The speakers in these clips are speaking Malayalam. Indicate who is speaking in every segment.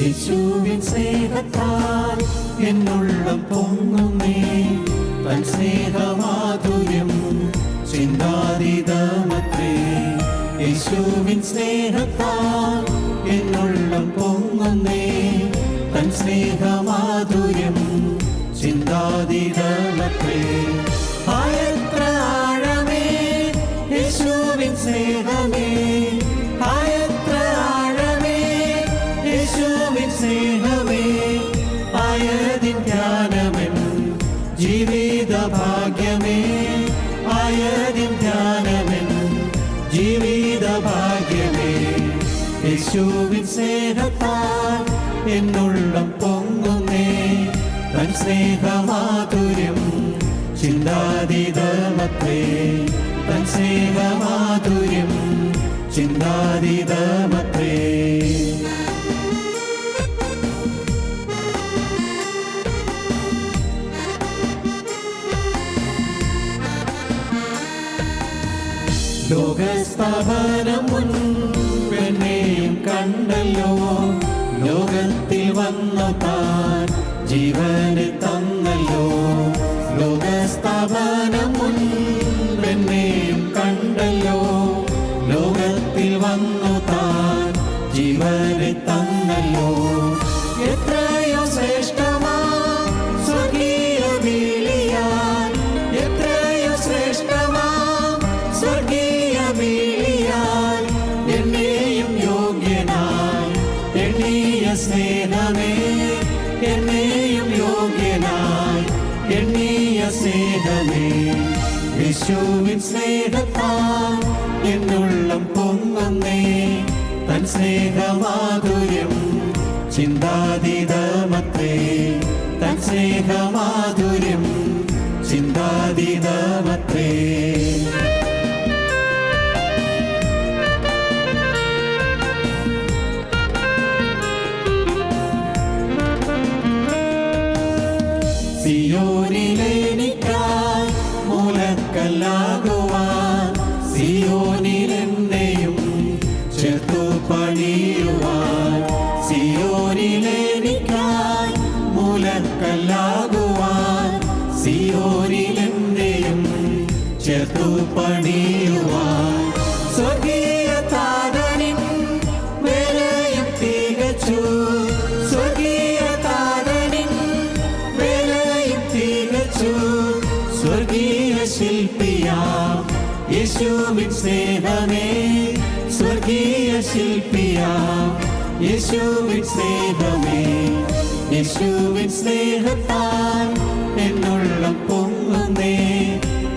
Speaker 1: യേശുവിൻ സ്നേഹത്താൽ എന്നുള്ളം പൊങ്ങുന്നേ, തൻ സ്നേഹമാധുര്യം ചിന്താതീതമത്രേ. യേശുവിൻ സ്നേഹത്താൽ എന്നുള്ളം പൊങ്ങുന്നേ, തൻ സ്നേഹമാധുര്യം ചിന്താതീതമത്രേ. എത്ര ആഴമേ യേശുവിൻ സ്നേഹമേ, എത്ര ആഴമേ യേശുവിൻ സ്നേഹമേ. ആയതിൻ ധ്യാനമെൻ ജീവിത ഭാഗ്യമേ, ആയതിൻ ധ്യാനമെൻ ജീവിത ഭാഗ്യമേ. യേശുവിൻ സ്നേഹത്താൽ എന്നുള്ളം പൊങ്ങുന്നേ, തൻ സ്നേഹമാധുര്യം ചിന്താതീതമത്രേ. തൻ സ്നേഹമാധുര്യം ചിന്താതീതമത്രേ. ലോകസ്ഥാപനം മുൻപെന്നെയും കണ്ടല്ലോ, ലോകത്തിൽ വന്നു താൻ ജീവനെ തന്നല്ലോ. ലോകസ്ഥാപനം മുൻപെന്നെയും കണ്ടല്ലോ, ലോകത്തിൽ വന്നു താൻ ജീവനെ തന്നല്ലോ. എത്രയോ ശ്രേഷ്ഠമാ സ്വർഗീയ വിളിയാൽ, എത്രയോ ശ്രേഷ്ഠമാ സ്വർഗീയ വിളിയാൽ. എന്നെയും യോഗ്യനായി എണ്ണീയ സ്നേഹമേ, എന്നെയും യോഗ്യനായി എണ്ണീയ സ്നേഹമേ. യേശുവിൻ സ്നേഹത്താൽ എന്നുള്ളം പൊങ്ങുന്നേ, തൻ സ്നേഹമാധുര്യം ചിന്താതീതമത്രേ. തൻ സ്നേഹമാധുര്യം ചിന്താതീതമത്രേ. സിയോനിലെനിക്കായി മൂലക്കല്ലാകുവാൻ, സിയോനിലെന്നെയും ചേർത്തു പണിയുവാൻ. സിയോനിലെനിക്കായി മൂലക്കല്ലാകുവാൻ, സിയോനിലെന്നെയും ചേർത്തു പണിയുവാൻ. സ്വർഗീയ താതനിൻ വേലയും തികച്ചു, സ്വർഗീയ താതനിൻ വേലയും തികച്ചു. സ്വർഗീയ ശില്പിയാം യേശുവിൻ സ്നേഹമേ, സ്വർഗീയ ശില്പിയാം യേശുവിൻ സ്നേഹമേ. യേശുവിൻ സ്നേഹത്താൽ എന്നുള്ളം പൊങ്ങുന്നേ,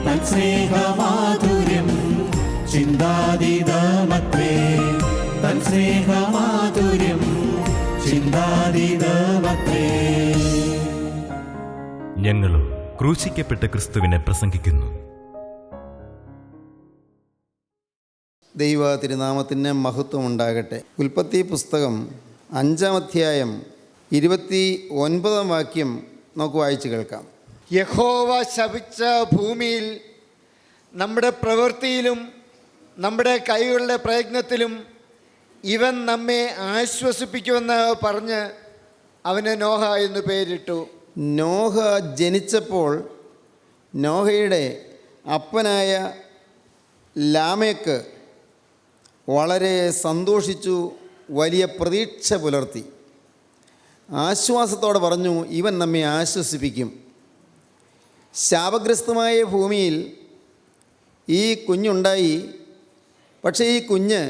Speaker 1: തൻ സ്നേഹമാധുര്യം ചിന്താതീതമത്രേ. തൻ സ്നേഹമാധുര്യം ചിന്താതീതമത്രേ.
Speaker 2: ഞങ്ങളും ക്രൂശിക്കപ്പെട്ട ക്രിസ്തുവിനെ പ്രസംഗിക്കുന്നു.
Speaker 3: ദൈവ തിരുനാമത്തിന് മഹത്വം ഉണ്ടാകട്ടെ. ഉൽപ്പത്തി പുസ്തകം 5-ാം അധ്യായം 29-ാം വാക്യം നമുക്ക് വായിച്ചു കേൾക്കാം.
Speaker 4: യഹോവ ശപിച്ച ഭൂമിയിൽ നമ്മുടെ പ്രവൃത്തിയിലും നമ്മുടെ കൈകളുടെ പ്രയത്നത്തിലും ഇവൻ നമ്മെ ആശ്വസിപ്പിക്കുമെന്ന് പറഞ്ഞ് അവന് നോഹ എന്ന് പേരിട്ടു.
Speaker 3: നോഹ ജനിച്ചപ്പോൾ നോഹയുടെ അപ്പനായ ലാമേക്ക് വളരെ സന്തോഷിച്ചു, വലിയ പ്രതീക്ഷ പുലർത്തി. ആശ്വാസത്തോടെ പറഞ്ഞു, ഇവൻ നമ്മെ ആശ്വസിപ്പിക്കും. ശാപഗ്രസ്തമായ ഭൂമിയിൽ ഈ കുഞ്ഞുണ്ടായി. പക്ഷേ ഈ കുഞ്ഞ്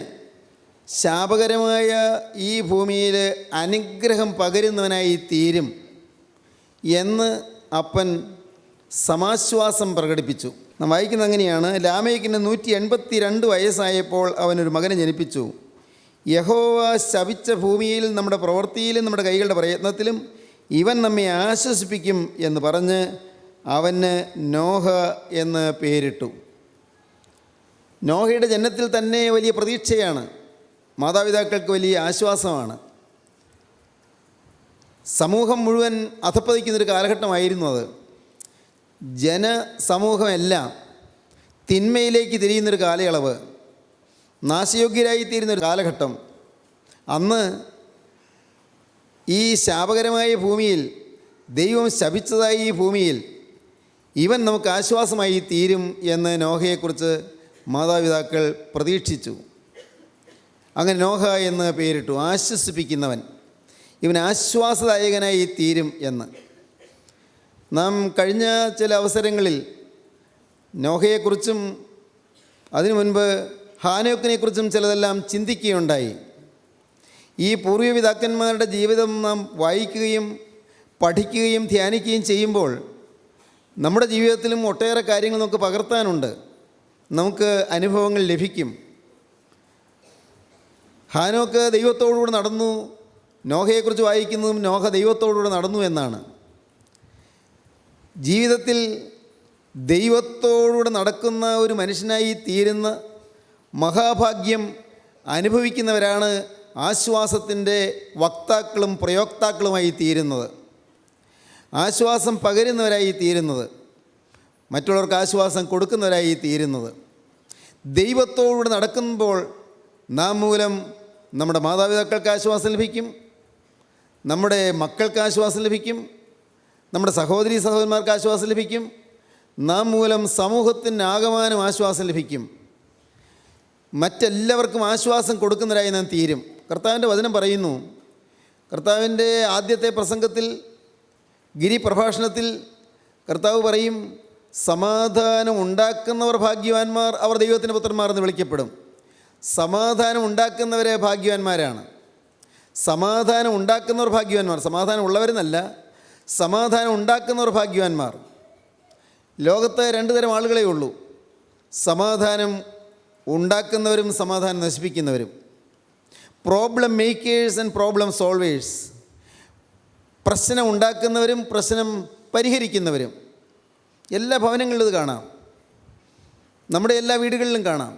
Speaker 3: ശാപകരമായ ഈ ഭൂമിയിൽ അനുഗ്രഹം പകരുന്നവനായി തീരും എന്ന് അപ്പൻ സമാശ്വാസം പ്രകടിപ്പിച്ചു. നാം വായിക്കുന്നത് അങ്ങനെയാണ്. ലാമേക്കിന് 182 വയസ്സായപ്പോൾ അവനൊരു മകനെ ജനിപ്പിച്ചു. യഹോവ ശപിച്ച ഭൂമിയിൽ നമ്മുടെ പ്രവൃത്തിയിലും നമ്മുടെ കൈകളുടെ പ്രയത്നത്തിലും ഇവൻ നമ്മെ ആശ്വസിപ്പിക്കും എന്ന് പറഞ്ഞ് അവന് നോഹ എന്ന് പേരിട്ടു. നോഹയുടെ ജനനത്തിൽ തന്നെ വലിയ പ്രതീക്ഷയാണ്, മാതാപിതാക്കൾക്ക് വലിയ ആശ്വാസമാണ്. സമൂഹം മുഴുവൻ അധപ്പതിക്കുന്നൊരു കാലഘട്ടമായിരുന്നു അത്. ജനസമൂഹമെല്ലാം തിന്മയിലേക്ക് തിരിയുന്നൊരു കാലയളവ്, നാശയോഗ്യരായിത്തീരുന്നൊരു കാലഘട്ടം. അന്ന് ഈ ശാപകരമായ ഭൂമിയിൽ, ദൈവം ശപിച്ചതായി ഈ ഭൂമിയിൽ ഇവൻ നമുക്ക് ആശ്വാസമായി തീരും എന്ന് നോഹയെക്കുറിച്ച് മാതാപിതാക്കൾ പ്രതീക്ഷിച്ചു. അങ്ങനെ നോഹ എന്ന് പേരിട്ടു, ആശ്വസിപ്പിക്കുന്നവൻ. ഇവൻ ആശ്വാസദായകനായി തീരും എന്ന്. നാം കഴിഞ്ഞ ചില അവസരങ്ങളിൽ നോഹയെക്കുറിച്ചും അതിനു മുൻപ് ഹാനോക്കിനെക്കുറിച്ചും ചിലതെല്ലാം ചിന്തിക്കുകയുണ്ടായി. ഈ പൂർവ്വപിതാക്കന്മാരുടെ ജീവിതം നാം വായിക്കുകയും പഠിക്കുകയും ധ്യാനിക്കുകയും ചെയ്യുമ്പോൾ നമ്മുടെ ജീവിതത്തിലും ഒട്ടേറെ കാര്യങ്ങൾ നമുക്ക് പകർത്താനുണ്ട്, നമുക്ക് അനുഭവങ്ങൾ ലഭിക്കും. ഹാനോക്ക് ദൈവത്തോടുകൂടെ നടന്നു, നോഹയെക്കുറിച്ച് വായിക്കുന്നതും നോഹ ദൈവത്തോടുകൂടെ നടന്നു എന്നാണ്. ജീവിതത്തിൽ ദൈവത്തോടുകൂടെ നടക്കുന്ന ഒരു മനുഷ്യനായി തീരുന്ന മഹാഭാഗ്യം അനുഭവിക്കുന്നവരാണ് ആശ്വാസത്തിൻ്റെ വക്താക്കളും പ്രയോക്താക്കളുമായി തീരുന്നത്, ആശ്വാസം പകരുന്നവരായി തീരുന്നത്, മറ്റുള്ളവർക്ക് ആശ്വാസം കൊടുക്കുന്നവരായി തീരുന്നത്. ദൈവത്തോടുകൂടെ നടക്കുമ്പോൾ നാം മൂലം നമ്മുടെ മാതാപിതാക്കൾക്ക് ആശ്വാസം ലഭിക്കും, നമ്മുടെ മക്കൾക്ക് ആശ്വാസം ലഭിക്കും, നമ്മുടെ സഹോദരീ സഹോദരന്മാർക്ക് ആശ്വാസം ലഭിക്കും, നാം മൂലം സമൂഹത്തിനാകമാനം ആശ്വാസം ലഭിക്കും, മറ്റെല്ലാവർക്കും ആശ്വാസം കൊടുക്കുന്നവരായി നാം തീരും. കർത്താവിൻ്റെ വചനം പറയുന്നു, കർത്താവിൻ്റെ ആദ്യത്തെ പ്രസംഗത്തിൽ, ഗിരിപ്രഭാഷണത്തിൽ കർത്താവ് പറയും, സമാധാനം ഉണ്ടാക്കുന്നവർ ഭാഗ്യവാന്മാർ, അവർ ദൈവത്തിൻ്റെ പുത്രന്മാർ എന്ന് വിളിക്കപ്പെടും. സമാധാനം ഉണ്ടാക്കുന്നവരെ ഭാഗ്യവാന്മാരാണ്. സമാധാനം ഉണ്ടാക്കുന്നവർ ഭാഗ്യവാന്മാർ, സമാധാനം ഉള്ളവരെന്നല്ല, സമാധാനം ഉണ്ടാക്കുന്നവർ ഭാഗ്യവാന്മാർ. ലോകത്ത് രണ്ട് തരം ആളുകളേ ഉള്ളൂ, സമാധാനം ഉണ്ടാക്കുന്നവരും സമാധാനം നശിപ്പിക്കുന്നവരും. Problem makers and problem solvers. പ്രശ്നം ഉണ്ടാക്കുന്നവരും പ്രശ്നം പരിഹരിക്കുന്നവരും. എല്ലാ ഭവനങ്ങളിലും ഇത് കാണാം, നമ്മുടെ എല്ലാ വീടുകളിലും കാണാം.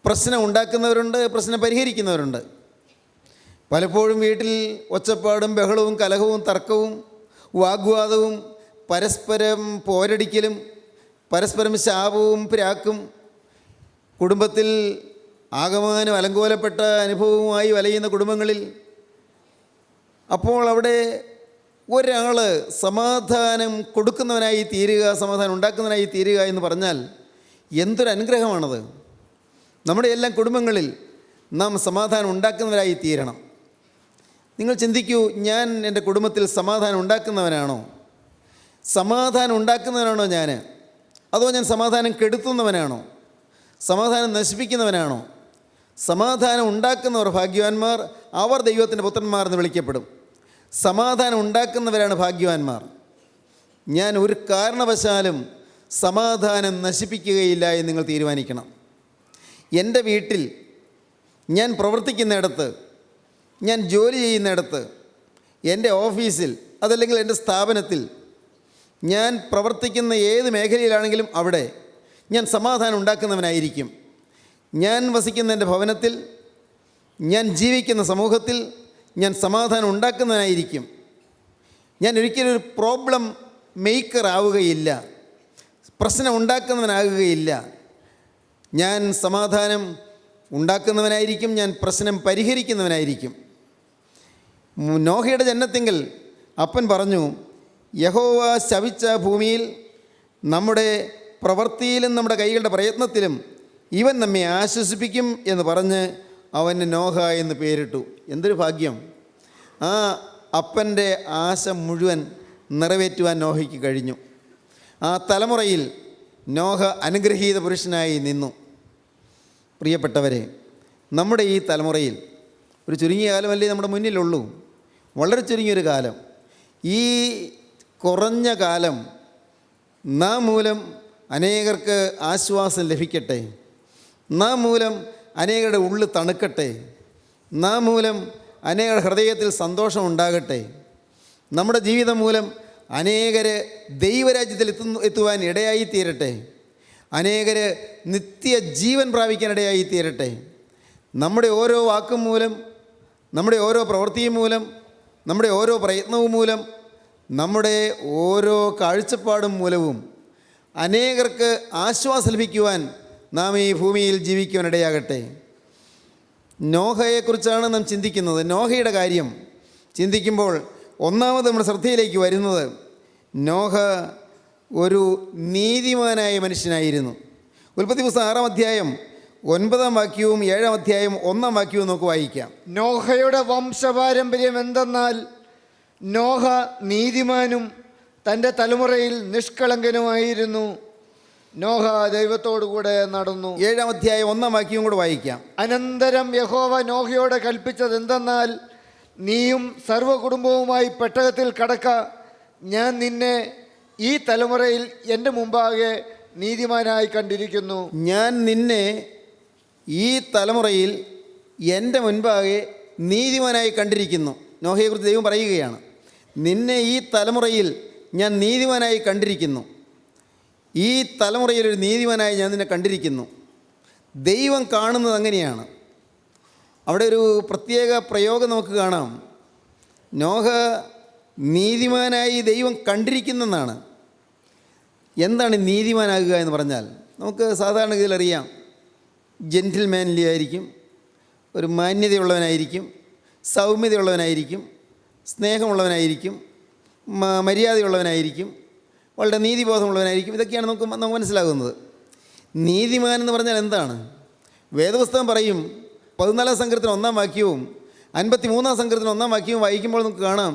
Speaker 3: പ്രശ്നം ഉണ്ടാക്കുന്നവരുണ്ട്, പ്രശ്നം പരിഹരിക്കുന്നവരുണ്ട്. പലപ്പോഴും വീട്ടിൽ ഒച്ചപ്പാടും ബഹളവും കലഹവും തർക്കവും വാഗ്വാദവും പരസ്പരം പോരടിക്കലും പരസ്പരം ശാപവും പിരാക്കും, കുടുംബത്തിൽ ആകമാനം അലങ്കോലപ്പെട്ട അനുഭവവുമായി വലയുന്ന കുടുംബങ്ങളിൽ, അപ്പോൾ അവിടെ ഒരാൾ സമാധാനം കൊടുക്കുന്നവനായി തീരുക, സമാധാനം ഉണ്ടാക്കുന്നവനായി തീരുക എന്ന് പറഞ്ഞാൽ എന്തൊരു അനുഗ്രഹമാണത്. നമ്മുടെ എല്ലാം കുടുംബങ്ങളിൽ നാം സമാധാനം ഉണ്ടാക്കുന്നവരായി തീരണം. നിങ്ങൾ ചിന്തിക്കൂ, ഞാൻ എൻ്റെ കുടുംബത്തിൽ സമാധാനം ഉണ്ടാക്കുന്നവനാണോ? സമാധാനം ഉണ്ടാക്കുന്നവനാണോ ഞാൻ? അതോ ഞാൻ സമാധാനം കെടുത്തുന്നവനാണോ? സമാധാനം നശിപ്പിക്കുന്നവനാണോ? സമാധാനം ഉണ്ടാക്കുന്നവർ ഭാഗ്യവാന്മാർ, അവർ ദൈവത്തിൻ്റെ പുത്രന്മാർ എന്ന് വിളിക്കപ്പെടും. സമാധാനം ഉണ്ടാക്കുന്നവരാണ് ഭാഗ്യവാന്മാർ. ഞാൻ ഒരു കാരണവശാലും സമാധാനം നശിപ്പിക്കുകയില്ല എന്ന് നിങ്ങൾ തീരുമാനിക്കണം. എൻ്റെ വീട്ടിൽ, ഞാൻ പ്രവർത്തിക്കുന്നിടത്ത്, ഞാൻ ജോലി ചെയ്യുന്നിടത്ത്, എൻ്റെ ഓഫീസിൽ, അതല്ലെങ്കിൽ എൻ്റെ സ്ഥാപനത്തിൽ, ഞാൻ പ്രവർത്തിക്കുന്ന ഏത് മേഖലയിലാണെങ്കിലും അവിടെ ഞാൻ സമാധാനം ഉണ്ടാക്കുന്നവനായിരിക്കും. ഞാൻ വസിക്കുന്ന എൻ്റെ ഭവനത്തിൽ, ഞാൻ ജീവിക്കുന്ന സമൂഹത്തിൽ ഞാൻ സമാധാനം ഉണ്ടാക്കുന്നവനായിരിക്കും. ഞാൻ ഒരിക്കലും ഒരു പ്രോബ്ലം മേക്കർ ആവുകയില്ല, പ്രശ്നം ഉണ്ടാക്കുന്നവനാകുകയില്ല. ഞാൻ സമാധാനം ഉണ്ടാക്കുന്നവനായിരിക്കും, ഞാൻ പ്രശ്നം പരിഹരിക്കുന്നവനായിരിക്കും. നോഹയുടെ ജനനത്തിങ്കൽ അപ്പൻ പറഞ്ഞു, യഹോവ ശപിച്ച ഭൂമിയിൽ നമ്മുടെ പ്രവൃത്തിയിലും നമ്മുടെ കൈകളുടെ പ്രയത്നത്തിലും ഇവൻ നമ്മെ ആശ്വസിപ്പിക്കും എന്ന് പറഞ്ഞ് അവന് നോഹ എന്ന് പേരിട്ടു. എന്തൊരു ഭാഗ്യം! ആ അപ്പൻ്റെ ആശ മുഴുവൻ നിറവേറ്റുവാൻ നോഹയ്ക്ക് കഴിഞ്ഞു. ആ തലമുറയിൽ നോഹ അനുഗ്രഹീത പുരുഷനായി നിന്നു. പ്രിയപ്പെട്ടവരെ, നമ്മുടെ ഈ തലമുറയിൽ ഒരു ചുരുങ്ങിയ കാലമല്ലേ നമ്മുടെ മുന്നിലുള്ളൂ, വളരെ ചുരുങ്ങിയൊരു കാലം. ഈ കുറഞ്ഞ കാലം നാം മൂലം അനേകർക്ക് ആശ്വാസം ലഭിക്കട്ടെ, നാം മൂലം അനേകരുടെ ഉള്ളിൽ തണുക്കട്ടെ, നാം മൂലം അനേകരുടെ ഹൃദയത്തിൽ സന്തോഷം ഉണ്ടാകട്ടെ. നമ്മുടെ ജീവിതം മൂലം അനേകർ ദൈവരാജ്യത്തിൽ എത്തുവാൻ ഇടയായി തീരട്ടെ, അനേകർ നിത്യജീവൻ പ്രാപിക്കാൻ ഇടയായി തീരട്ടെ. നമ്മുടെ ഓരോ വാക്കും മൂലം, നമ്മുടെ ഓരോ പ്രവൃത്തിയും മൂലം, നമ്മുടെ ഓരോ പ്രയത്നവും മൂലം, നമ്മുടെ ഓരോ കാഴ്ചപ്പാടും മൂലവും അനേകർക്ക് ആശ്വാസം ലഭിക്കുവാൻ നാം ഈ ഭൂമിയിൽ ജീവിക്കുവാനിടയാകട്ടെ. നോഹയെക്കുറിച്ചാണ് നാം ചിന്തിക്കുന്നത്. നോഹയുടെ കാര്യം ചിന്തിക്കുമ്പോൾ ഒന്നാമത് നമ്മുടെ ശ്രദ്ധയിലേക്ക് വരുന്നത് നോഹ ഒരു നീതിമാനായ മനുഷ്യനായിരുന്നു. ഉൽപ്പത്തി പുസ്തകം 6-ാം അധ്യായം 9-ാം വാക്യവും 7-ാം അധ്യായം 1-ാം വാക്യവും നമുക്ക് വായിക്കാം.
Speaker 4: നോഹയുടെ വംശപാരമ്പര്യം എന്തെന്നാൽ നോഹ നീതിമാനും തൻ്റെ തലമുറയിൽ നിഷ്കളങ്കനുമായിരുന്നു. നോഹ ദൈവത്തോടുകൂടെ നടന്നു.
Speaker 3: 7-ാം അധ്യായം 1-ാം വാക്യവും കൂടെ വായിക്കാം.
Speaker 4: അനന്തരം യഹോവ നോഹയോട് കൽപ്പിച്ചത് എന്തെന്നാൽ നീയും സർവ്വകുടുംബവുമായി പെട്ടകത്തിൽ കടക്ക, ഞാൻ നിന്നെ ഈ തലമുറയിൽ എൻ്റെ മുമ്പാകെ നീതിമാനായി കണ്ടിരിക്കുന്നു.
Speaker 3: ഞാൻ നിന്നെ ഈ തലമുറയിൽ എൻ്റെ മുൻപാകെ നീതിമാനായി കണ്ടിരിക്കുന്നു. നോഹയെക്കുറിച്ച് ദൈവം പറയുകയാണ്, നിന്നെ ഈ തലമുറയിൽ ഞാൻ നീതിമാനായി കണ്ടിരിക്കുന്നു. ഈ തലമുറയിൽ ഒരു നീതിമാനായി ഞാൻ നിന്നെ കണ്ടിരിക്കുന്നു. ദൈവം കാണുന്നത് അങ്ങനെയാണ്. അവിടെ ഒരു പ്രത്യേക പ്രയോഗം നമുക്ക് കാണാം. നോഹ നീതിമാനായി ദൈവം കണ്ടിരിക്കുന്നെന്നാണ്. എന്താണ് നീതിമാനാകുക എന്ന് പറഞ്ഞാൽ നമുക്ക് സാധാരണഗതിയിൽ അറിയാം. ജെൻറ്റിൽമാൻലി ആയിരിക്കും, ഒരു മാന്യതയുള്ളവനായിരിക്കും, സൗമ്യതയുള്ളവനായിരിക്കും, സ്നേഹമുള്ളവനായിരിക്കും, മര്യാദയുള്ളവനായിരിക്കും, വളരെ നീതിബോധമുള്ളവനായിരിക്കും. ഇതൊക്കെയാണ് നമുക്ക് മനസ്സിലാകുന്നത്. നീതിമാൻ എന്ന് പറഞ്ഞാൽ എന്താണ്? വേദപുസ്തകം പറയും 14-ാം സങ്കീർത്തനം 1-ാം വാക്യവും 53-ാം സങ്കീർത്തനം 1-ാം വാക്യവും വായിക്കുമ്പോൾ നമുക്ക് കാണാം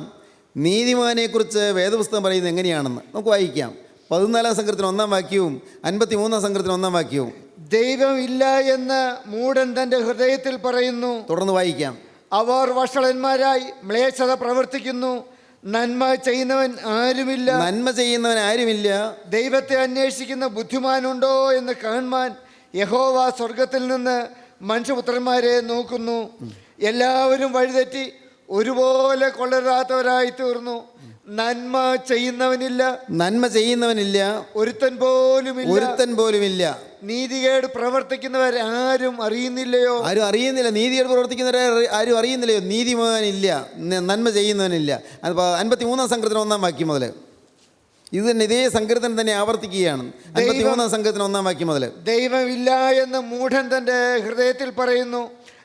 Speaker 3: നീതിമാനെക്കുറിച്ച് വേദപുസ്തകം പറയുന്നത് എങ്ങനെയാണെന്ന്. നമുക്ക് വായിക്കാം. 14-ാം സങ്കീർത്തനം 1-ാം വാക്യവും 53-ാം സങ്കീർത്തനം 1-ാം വാക്യവും.
Speaker 4: ദൈവം ഇല്ല എന്ന് മൂഢൻ തൻ്റെ ഹൃദയത്തിൽ പറയുന്നു.
Speaker 3: തുടർന്ന് വായിക്കാം.
Speaker 4: അവർ വഷളന്മാരായി മ്ലേച്ഛത പ്രവർത്തിക്കുന്നു, നന്മ ചെയ്യുന്നവൻ ആരുമില്ല.
Speaker 3: നന്മ ചെയ്യുന്നവൻ ആരുമില്ല.
Speaker 4: ദൈവത്തെ അന്വേഷിക്കുന്ന ബുദ്ധിമാനുണ്ടോ എന്ന് കാണുവാൻ യഹോവ സ്വർഗത്തിൽ നിന്ന് മനുഷ്യപുത്രന്മാരെ നോക്കുന്നു. എല്ലാവരും വഴിതെറ്റി ഒരുപോലെ കൊള്ളരാത്തവരായി തീർന്നു. നന്മ ചെയ്യുന്നവനില്ല,
Speaker 3: നന്മ ചെയ്യുന്നവനില്ല,
Speaker 4: ഒരുത്തൻ പോലുമില്ല. നീതികേട് പ്രവർത്തിക്കുന്നവർ ആരും അറിയുന്നില്ലയോ?
Speaker 3: ആരും അറിയുന്നില്ല. നീതികേട് പ്രവർത്തിക്കുന്നവരെ ആരും അറിയുന്നില്ലയോ? നീതിമാനില്ല, നന്മ ചെയ്യുന്നവനില്ല. 53-ാം സങ്കീർത്തനം 1-ാം വാക്യം മുതൽ ഇത് തന്നെ, ഇതേ സങ്കീർത്തനം തന്നെ ആവർത്തിക്കുകയാണ്. 53-ാം സങ്കീർത്തനം 1-ാം വാക്യം മുതൽ.
Speaker 4: ദൈവമില്ല എന്ന് മൂഢൻ തൻ്റെ ഹൃദയത്തിൽ പറയുന്നു.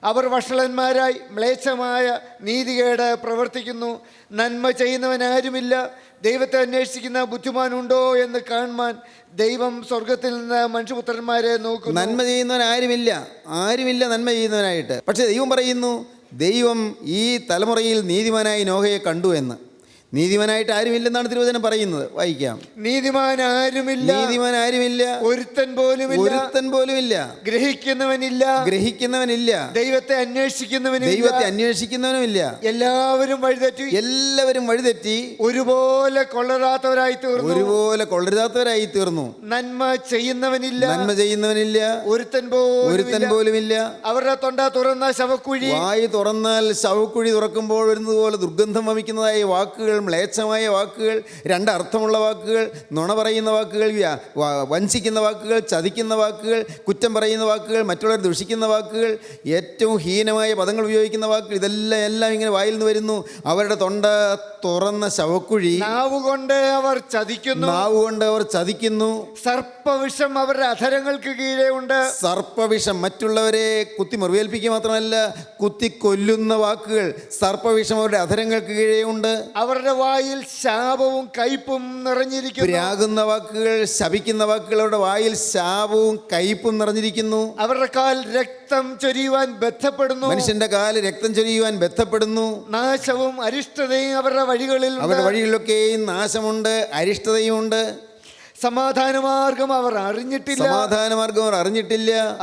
Speaker 4: അവർ വഷളന്മാരായി മ്ലേച്ഛമായ നീതികേട് പ്രവർത്തിക്കുന്നു. നന്മ ചെയ്യുന്നവൻ ആരുമില്ല. ദൈവത്തെ അന്വേഷിക്കുന്ന ബുദ്ധിമാനുണ്ടോ എന്ന് കാണുവാൻ ദൈവം സ്വർഗത്തിൽ നിന്ന് മനുഷ്യപുത്രന്മാരെ നോക്കുന്നു.
Speaker 3: നന്മ ചെയ്യുന്നവൻ ആരുമില്ല നന്മ ചെയ്യുന്നവനായിട്ട്. പക്ഷേ ദൈവം പറയുന്നു, ദൈവം ഈ തലമുറയിൽ നീതിമാനായി നോഹയെ കണ്ടു എന്ന്. നീതിമാനായിട്ട് ആരുമില്ലെന്നാണ് തിരുവചനം പറയുന്നത്. വായിക്കാം.
Speaker 4: നീതിമാൻ ആരുമില്ല, ഒരുത്തൻ പോലുമില്ല. ഗ്രഹിക്കുന്നവനില്ല. ദൈവത്തെ
Speaker 3: അന്വേഷിക്കുന്നവനുമില്ല.
Speaker 4: എല്ലാവരും വഴിതെറ്റി ഒരുപോലെ കൊള്ളരാത്തവരായി
Speaker 3: തീർന്നു.
Speaker 4: നന്മ ചെയ്യുന്നവനില്ല, ഒരുത്തൻ
Speaker 3: പോലുമില്ല.
Speaker 4: അവരുടെ തൊണ്ട തുറന്ന ശവക്കുഴി,
Speaker 3: വായ് തുറന്നാൽ ശവക്കുഴി തുറക്കുമ്പോൾ വരുന്നത് പോലെ ദുർഗന്ധം വമിക്കുന്നതായ വാക്കുകൾ, മ്ലേച്ഛമായ വാക്കുകൾ, രണ്ടർത്ഥമുള്ള വാക്കുകൾ, നുണ പറയുന്ന വാക്കുകൾ, വഞ്ചിക്കുന്ന വാക്കുകൾ, ചതിക്കുന്ന വാക്കുകൾ, കുറ്റം പറയുന്ന വാക്കുകൾ, മറ്റുള്ളവർ ദുഷിക്കുന്ന വാക്കുകൾ, ഏറ്റവും ഹീനമായ പദങ്ങൾ ഉപയോഗിക്കുന്ന വാക്കുകൾ, ഇതെല്ലാം ഇങ്ങനെ വായിൽ നിന്ന് വരുന്നു. അവരുടെ തൊണ്ട തുറന്ന ശവക്കുഴി.
Speaker 4: നാവുകൊണ്ട് അവർ ചതിക്കുന്നു. സർപ്പവിഷം അവരുടെ അധരങ്ങൾക്ക് കീഴേ ഉണ്ട്.
Speaker 3: സർപ്പവിഷം, മറ്റുള്ളവരെ കുത്തി മുറിവേൽപ്പിക്കുക മാത്രമല്ല, കുത്തി കൊല്ലുന്ന വാക്കുകൾ, സർപ്പവിഷം അവരുടെ അധരങ്ങൾക്ക് കീഴേ ഉണ്ട്.
Speaker 4: അവരുടെ വായിൽ ശാപവും കയ്പും നിറഞ്ഞിരിക്കുന്നു.
Speaker 3: പ്രാകുന്ന വാക്കുകൾ, ശപിക്കുന്ന വാക്കുകൾ, അവരുടെ വായിൽ ശാപവും കയ്പും നിറഞ്ഞിരിക്കുന്നു.
Speaker 4: അവരുടെ കാൽ രക്തം ചൊരിയുവാൻ ബന്ധപ്പെടുന്നു.
Speaker 3: മനുഷ്യന്റെ കാല് രക്തം ചൊരിയുവാൻ ബന്ധപ്പെടുന്നു.
Speaker 4: നാശവും അരിഷ്ടതയും അവരുടെ
Speaker 3: വഴികളിലൊക്കെയും നാശമുണ്ട്, അരിഷ്ടതയും ഉണ്ട്.
Speaker 4: സമാധാനമാർഗം അവർ അറിഞ്ഞിട്ടില്ല.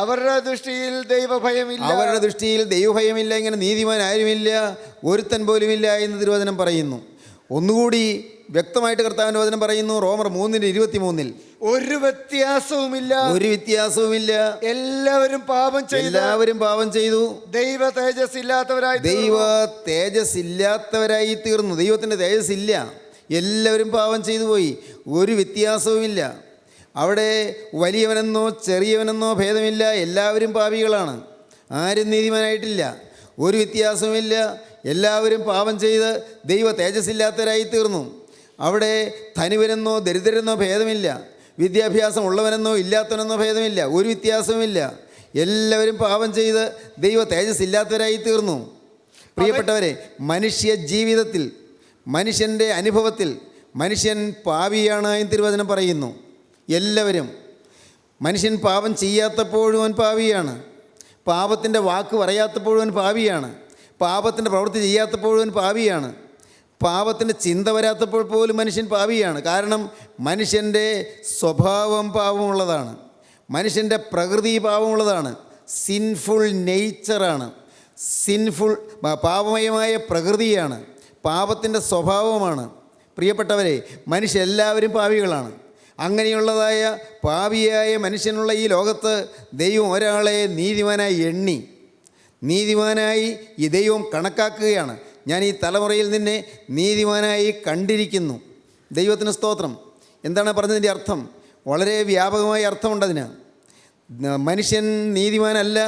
Speaker 4: അവരുടെ ദൃഷ്ടിയിൽ
Speaker 3: ദൈവഭയമില്ല. ഇങ്ങനെ നീതിമാൻ ആരുമില്ല, ഒരുത്തൻ പോലുമില്ല എന്ന് തിരുവചനം പറയുന്നു. ഒന്നുകൂടി വ്യക്തമായിട്ട് കർത്താവിന്റെ വചനം പറയുന്നു. റോമർ 3:23
Speaker 4: ഒരു വ്യത്യാസവുമില്ല. എല്ലാവരും പാപം ചെയ്തു ദൈവ തേജസ്സില്ലാത്തവരായി തീർന്നു.
Speaker 3: ദൈവത്തിന്റെ തേജസ് ഇല്ല. എല്ലാവരും പാപം ചെയ്തു പോയി. ഒരു വ്യത്യാസവുമില്ല. അവിടെ വലിയവനെന്നോ ചെറിയവനെന്നോ ഭേദമില്ല. എല്ലാവരും പാപികളാണ്. ആരും നീതിമാനായിട്ടില്ല. ഒരു വ്യത്യാസവുമില്ല. എല്ലാവരും പാപം ചെയ്ത് ദൈവ തേജസ്സില്ലാത്തവരായി തീർന്നു. അവിടെ ധനിവനെന്നോ ദരിദ്രരെന്നോ ഭേദമില്ല. വിദ്യാഭ്യാസം ഉള്ളവനെന്നോ ഇല്ലാത്തവനെന്നോ ഭേദമില്ല. ഒരു വ്യത്യാസവുമില്ല. എല്ലാവരും പാപം ചെയ്ത് ദൈവ തേജസ്സില്ലാത്തവരായി തീർന്നു. പ്രിയപ്പെട്ടവരെ, മനുഷ്യ ജീവിതത്തിൽ, മനുഷ്യൻ്റെ അനുഭവത്തിൽ മനുഷ്യൻ പാപിയാണ് എന്ന് തിരുവചനം പറയുന്നു. എല്ലാവരും, മനുഷ്യൻ പാപം ചെയ്യാത്തപ്പോഴും അവൻ പാപിയാണ്, പാപത്തിൻ്റെ വാക്ക് പറയാത്തപ്പോഴും അവൻ പാപിയാണ്, പാപത്തിൻ്റെ പ്രവൃത്തി ചെയ്യാത്തപ്പോഴും അവൻ പാപിയാണ്, പാപത്തിൻ്റെ ചിന്ത വരാത്തപ്പോൾ പോലും മനുഷ്യൻ പാപിയാണ്. കാരണം മനുഷ്യൻ്റെ സ്വഭാവം പാപമുള്ളതാണ്, മനുഷ്യൻ്റെ പ്രകൃതി പാപമുള്ളതാണ്, സിൻഫുൾ നേച്ചറാണ്, പാപമയമായ പ്രകൃതിയാണ്, പാപത്തിൻ്റെ സ്വഭാവമാണ്. പ്രിയപ്പെട്ടവരെ, മനുഷ്യരെല്ലാവരും പാപികളാണ്. അങ്ങനെയുള്ളതായ പാപിയായ മനുഷ്യനുള്ള ഈ ലോകത്ത് ദൈവം ഒരാളെ നീതിമാനായി എണ്ണി, നീതിമാനായി ഈ ദൈവം കണക്കാക്കുകയാണ്. ഞാൻ ഈ തലമുറയിൽ നിന്നെ നീതിമാനായി കണ്ടിരിക്കുന്നു. ദൈവത്തിന് സ്തോത്രം. എന്താണ് പറഞ്ഞതിൻ്റെ അർത്ഥം? വളരെ വ്യാപകമായ അർത്ഥമുണ്ടതിന്. മനുഷ്യൻ നീതിമാനല്ല,